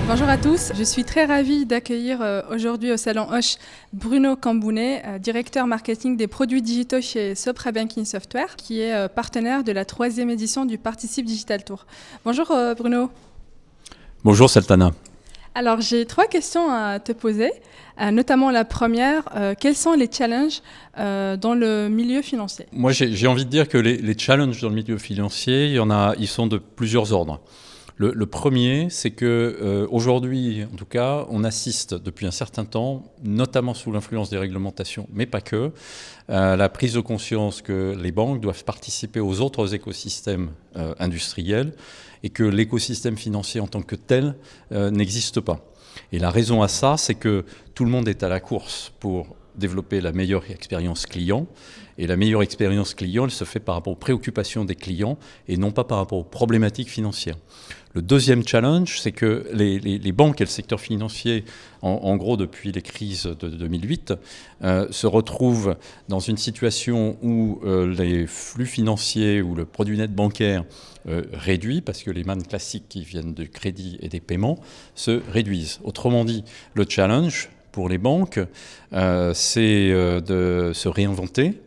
Bonjour à tous, je suis très ravie d'accueillir aujourd'hui au Salon Hoche Bruno Cambounet, directeur marketing des produits digitaux chez Sopra Banking Software, qui est partenaire de la 3e édition du Participe Digital Tour. Bonjour Bruno. Bonjour Saltana. Alors j'ai 3 questions à te poser, notamment la première, quels sont les challenges dans le milieu financier ? Moi j'ai envie de dire que les challenges dans le milieu financier, ils sont de plusieurs ordres. Le premier, c'est qu'aujourd'hui, en tout cas, on assiste depuis un certain temps, notamment sous l'influence des réglementations, mais pas que, à la prise de conscience que les banques doivent participer aux autres écosystèmes industriels et que l'écosystème financier en tant que tel n'existe pas. Et la raison à ça, c'est que tout le monde est à la course pour développer la meilleure expérience client. Et la meilleure expérience client, elle se fait par rapport aux préoccupations des clients et non pas par rapport aux problématiques financières. Le deuxième challenge, c'est que les banques et le secteur financier, en gros depuis les crises de 2008, se retrouvent dans une situation où les flux financiers ou le produit net bancaire réduit, parce que les mannes classiques qui viennent du crédit et des paiements se réduisent. Autrement dit, le challenge pour les banques, c'est de se réinventer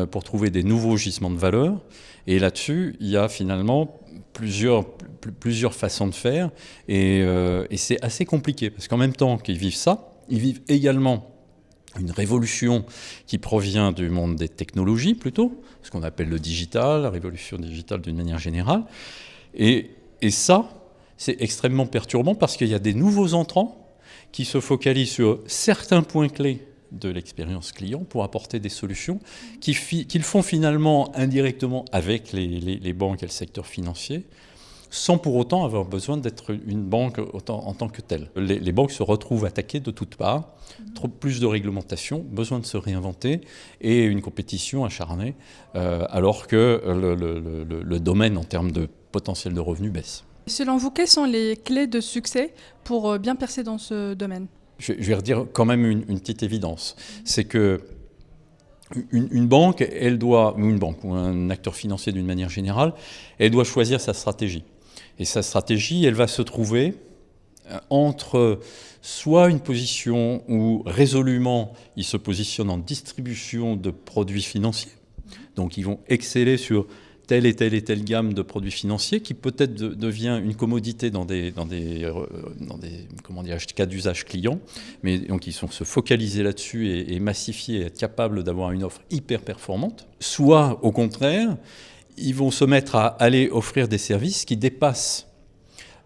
pour trouver des nouveaux gisements de valeur. Et là-dessus, il y a finalement plusieurs façons de faire. Et c'est assez compliqué, parce qu'en même temps qu'ils vivent ça, ils vivent également une révolution qui provient du monde des technologies plutôt, ce qu'on appelle le digital, la révolution digitale d'une manière générale. Et ça, c'est extrêmement perturbant parce qu'il y a des nouveaux entrants qui se focalisent sur certains points clés de l'expérience client pour apporter des solutions qu'ils font finalement indirectement avec les banques et le secteur financier, sans pour autant avoir besoin d'être une banque en tant que telle. Les banques se retrouvent attaquées de toutes parts, plus de réglementation, besoin de se réinventer et une compétition acharnée, alors que le domaine en termes de potentiel de revenus baisse. Selon vous, quelles sont les clés de succès pour bien percer dans ce domaine ? Je vais redire quand même une petite évidence. C'est que une banque, ou un acteur financier d'une manière générale, elle doit choisir sa stratégie. Et sa stratégie, elle va se trouver entre soit une position où résolument ils se positionnent en distribution de produits financiers, donc ils vont exceller sur telle et telle gamme de produits financiers qui peut-être devient une commodité dans des cas d'usage client, mais donc ils sont se focaliser là-dessus et massifier et être capables d'avoir une offre hyper performante. Soit au contraire, ils vont se mettre à aller offrir des services qui dépassent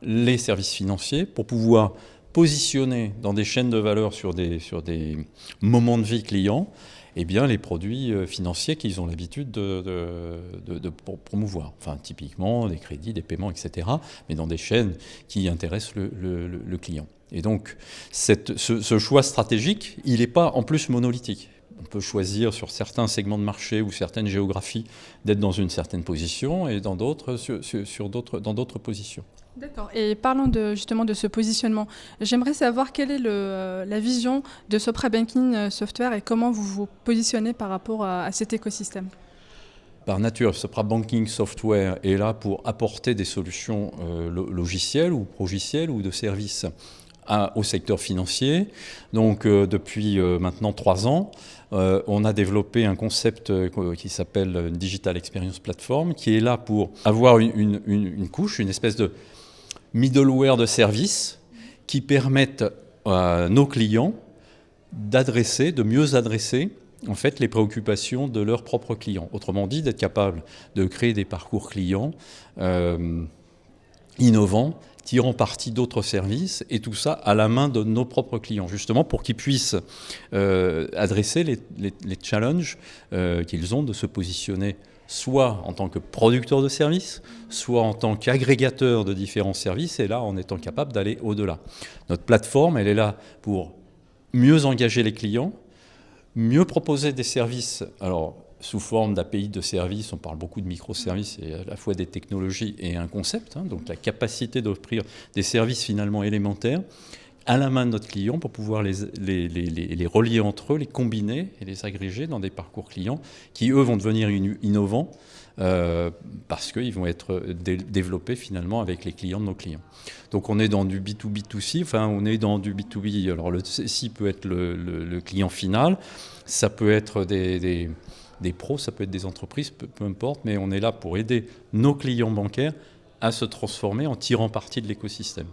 les services financiers pour pouvoir positionner dans des chaînes de valeur sur des moments de vie clients les produits financiers qu'ils ont l'habitude de promouvoir. Enfin, typiquement, des crédits, des paiements, etc., mais dans des chaînes qui intéressent le client. Et donc, ce choix stratégique, il n'est pas en plus monolithique. On peut choisir sur certains segments de marché ou certaines géographies d'être dans une certaine position et dans d'autres dans d'autres positions. D'accord. Et parlons justement de ce positionnement. J'aimerais savoir quelle est la vision de Sopra Banking Software et comment vous vous positionnez par rapport à cet écosystème. Par nature, Sopra Banking Software est là pour apporter des solutions logicielles ou progicielles ou de services au secteur financier. Donc depuis maintenant 3 ans, on a développé un concept qui s'appelle Digital Experience Platform, qui est là pour avoir une couche, une espèce de middleware de services qui permettent à nos clients de mieux adresser en fait les préoccupations de leurs propres clients. Autrement dit, d'être capable de créer des parcours clients innovants, tirant parti d'autres services, et tout ça à la main de nos propres clients, justement pour qu'ils puissent adresser les challenges qu'ils ont de se positionner soit en tant que producteur de services, soit en tant qu'agrégateur de différents services, et là en étant capable d'aller au-delà. Notre plateforme, elle est là pour mieux engager les clients, mieux proposer des services, alors sous forme d'API de services, on parle beaucoup de microservices, et à la fois des technologies et un concept, donc la capacité d'offrir des services finalement élémentaires, à la main de notre client pour pouvoir les relier entre eux, les combiner et les agréger dans des parcours clients qui, eux, vont devenir innovants parce qu'ils vont être développés finalement avec les clients de nos clients. Donc on est dans du B2B2C, enfin on est dans du B2B. Alors le C peut être le client final, ça peut être des pros, ça peut être des entreprises, peu importe, mais on est là pour aider nos clients bancaires à se transformer en tirant parti de l'écosystème.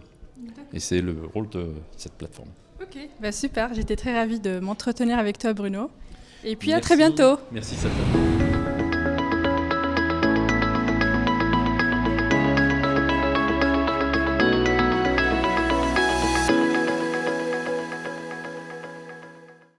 Et c'est le rôle de cette plateforme. Ok, super, j'étais très ravie de m'entretenir avec toi Bruno. Et puis Merci. à très bientôt. Merci Safia.